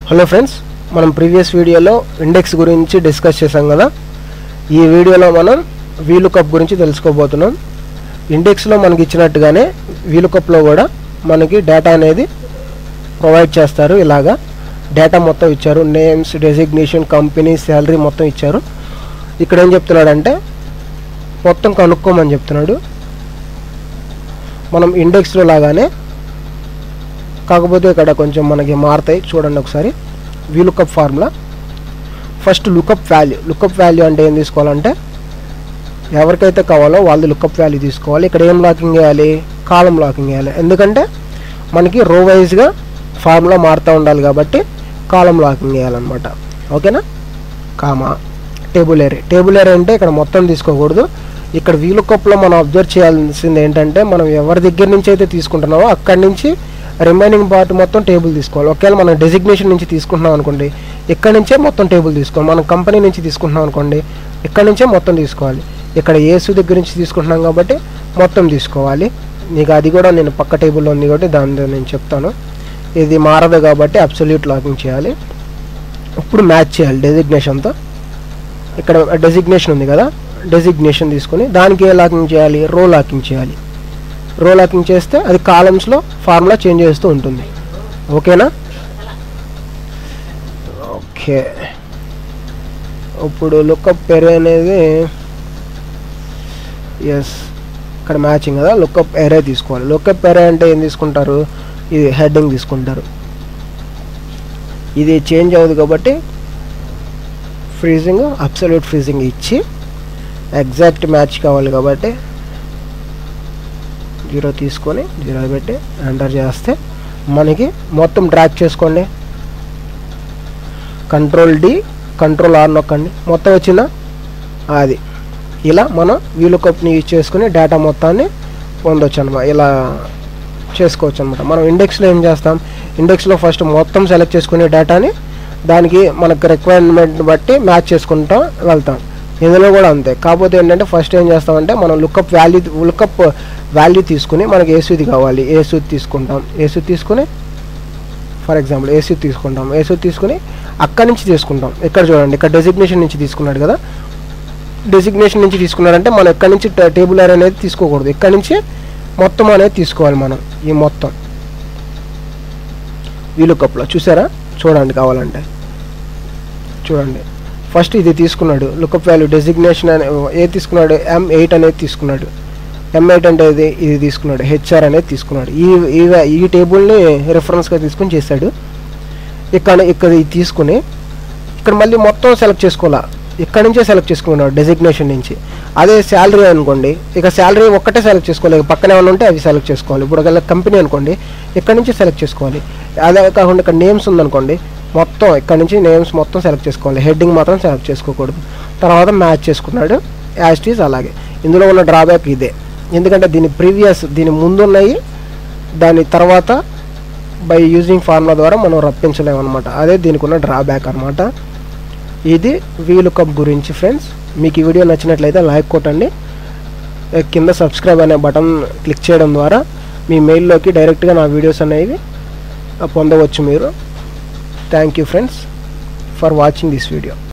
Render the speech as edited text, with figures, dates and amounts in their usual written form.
Hello friends, మనం previous వీడియోలో index గురించి డిస్కస్ చేసాం కదా. ఈ వీడియోలో మనం వీలుకప్ గురించి తెలుసుకోబోతున్నాం. ఇండెక్స్లో మనకి ఇచ్చినట్టుగానే వీలుకప్లో కూడా మనకి డేటా అనేది ప్రొవైడ్ చేస్తారు. ఇలాగా డేటా మొత్తం ఇచ్చారు, నేమ్స్, డెసిగ్నేషన్, కంపెనీ, శాలరీ మొత్తం ఇచ్చారు. ఇక్కడ ఏం చెప్తున్నాడంటే మొత్తం కనుక్కోమని చెప్తున్నాడు. మనం ఇండెక్స్లో లాగానే, కాకపోతే ఇక్కడ కొంచెం మనకి మారుతాయి. చూడండి ఒకసారి. VLOOKUP formula first lookup value అంటే ఏం తీసుకోవాలంటే ఎవరికైతే కావాలో వాళ్ళు లుకప్ వాల్యూ తీసుకోవాలి. ఇక్కడ ఏం లాకింగ్ చేయాలి? కాలం లాకింగ్ చేయాలి. ఎందుకంటే మనకి రో వైజ్గా ఫార్ములా మారుతూ ఉండాలి కాబట్టి కాలం లాకింగ్ చేయాలన్నమాట. ఓకేనా? కామా టేబుల్ ఏరే అంటే ఇక్కడ మొత్తం తీసుకోకూడదు. ఇక్కడ వీలుకప్లో మనం అబ్జర్వ్ చేయాల్సింది ఏంటంటే మనం ఎవరి దగ్గర నుంచి అయితే తీసుకుంటున్నామో అక్కడి నుంచి రిమైనింగ్ పార్ట్ మొత్తం టేబుల్ తీసుకోవాలి. ఒకవేళ మనం డెసిగ్నేషన్ నుంచి తీసుకుంటున్నాం అనుకోండి, ఇక్కడ నుంచే మొత్తం టేబుల్ తీసుకోవాలి. మనం కంపెనీ నుంచి తీసుకుంటున్నాం అనుకోండి, ఇక్కడ నుంచే మొత్తం తీసుకోవాలి. ఇక్కడ ఏసు దగ్గర నుంచి తీసుకుంటున్నాం కాబట్టి మొత్తం తీసుకోవాలి. నీకు అది కూడా నేను పక్క టేబుల్లో ఉంది కాబట్టి దాని నేను చెప్తాను. ఇది మారదు కాబట్టి అబ్సల్యూట్ లాకింగ్ చేయాలి. ఇప్పుడు మ్యాచ్ చేయాలి డెసిగ్నేషన్తో. ఇక్కడ డెసిగ్నేషన్ ఉంది కదా, డెసిగ్నేషన్ తీసుకొని దానికి ఏ లాకింగ్ చేయాలి? రో లాకింగ్ చేయాలి. రో లాకింగ్ చేస్తే అది కాలమ్స్లో ఫార్ములా చేంజ్ చేస్తూ ఉంటుంది. ఓకేనా? ఓకే. ఇప్పుడు లుకప్ ఎరే అనేది ఇక్కడ మ్యాచింగ్ కదా, లుకప్ ఎరే తీసుకోవాలి. లుకప్ ఎరే అంటే ఏం తీసుకుంటారు? ఇది హెడ్డింగ్ తీసుకుంటారు. ఇది చేంజ్ అవ్వదు కాబట్టి ఫ్రీజింగ్, అబ్సల్యూట్ ఫ్రీజింగ్ ఇచ్చి ఎగ్జాక్ట్ మ్యాచ్ కావాలి కాబట్టి 0 తీసుకొని 0 పెట్టి ఎంటర్ చేస్తే మనకి మొత్తం డ్రాగ్ చేసుకోండి. కంట్రోల్-D, కంట్రోల్-R నొక్కండి. మొత్తం వచ్చిందా? అది ఇలా మనం వీలుకప్ని యూజ్ చేసుకుని డేటా మొత్తాన్ని పొందొచ్చు అనమాట. ఇలా చేసుకోవచ్చు అనమాట. మనం ఇండెక్స్లో ఏం చేస్తాం? ఇండెక్స్లో ఫస్ట్ మొత్తం సెలెక్ట్ చేసుకునే డేటాని దానికి మనకు రిక్వైర్మెంట్ బట్టి మ్యాచ్ చేసుకుంటూ వెళ్తాం. ఇందులో కూడా అంతే. కాకపోతే ఏంటంటే ఫస్ట్ ఏం చేస్తామంటే మనం లుకప్ వాల్యూ తీసుకుని మనకి ఏసూది కావాలి, ఏసూది తీసుకుంటాం. ఏసూది తీసుకుని ఫర్ ఎగ్జాంపుల్ ఏసూది తీసుకుంటాం. ఏసూది తీసుకుని అక్కడి నుంచి తీసుకుంటాం. ఇక్కడ చూడండి, ఇక్కడ డెసిగ్నేషన్ నుంచి తీసుకున్నాడు కదా. డెసిగ్నేషన్ నుంచి తీసుకున్నాడంటే మనం ఎక్కడి నుంచి టేబుల్ ఏరే అనేది తీసుకోకూడదు. ఇక్కడ నుంచి మొత్తం అనేది తీసుకోవాలి మనం. ఈ మొత్తం వీలుకప్లో చూసారా? చూడండి కావాలంటే చూడండి. ఫస్ట్ ఇది తీసుకున్నాడు లుకప్ వాల్యూ డెసిగ్నేషన్ అనే ఏ తీసుకున్నాడు? M8 అనేది తీసుకున్నాడు. M8 అంటే ఇది తీసుకున్నాడు. HR అనేది తీసుకున్నాడు. ఈ టేబుల్ని రెఫరెన్స్గా తీసుకుని చేశాడు. ఇక్కడ ఇది తీసుకుని ఇక్కడ మళ్ళీ మొత్తం సెలెక్ట్ చేసుకోవాలా. ఇక్కడ నుంచే సెలెక్ట్ చేసుకున్నాడు డెసిగ్నేషన్ నుంచి. అదే శాలరీ అనుకోండి, ఇక శాలరీ ఒక్కటే సెలెక్ట్ చేసుకోవాలి. పక్కనే ఏమైనా ఉంటే అవి సెలెక్ట్ చేసుకోవాలి. ఇప్పుడు ఒకవేళ కంపెనీ అనుకోండి, ఇక్కడ నుంచి సెలెక్ట్ చేసుకోవాలి. అదే కాకుండా ఇక్కడ నేమ్స్ ఉందనుకోండి, మొత్తం ఇక్కడ నుంచి నేమ్స్ మొత్తం సెలెక్ట్ చేసుకోవాలి. హెడ్డింగ్ మాత్రం సెలెక్ట్ చేసుకోకూడదు. తర్వాత మ్యాచ్ చేసుకున్నాడు యాజ్ ఇట్ ఈజ్. అలాగే ఇందులో ఉన్న డ్రాబ్యాక్ ఇదే. ఎందుకంటే దీని ముందున్నాయి, దాని తర్వాత బై యూజింగ్ ఫార్ములా ద్వారా మనం రప్పించలేము అనమాట. అదే దీనికి ఉన్న డ్రాబ్యాక్ అనమాట. ఇది వీలుకప్ గురించి ఫ్రెండ్స్. మీకు ఈ వీడియో నచ్చినట్లయితే లైక్ కొట్టండి. కింద సబ్స్క్రైబ్ అనే బటన్ క్లిక్ చేయడం ద్వారా మీ మెయిల్లోకి డైరెక్ట్గా నా వీడియోస్ అనేవి పొందవచ్చు మీరు. Thank you friends for watching this video.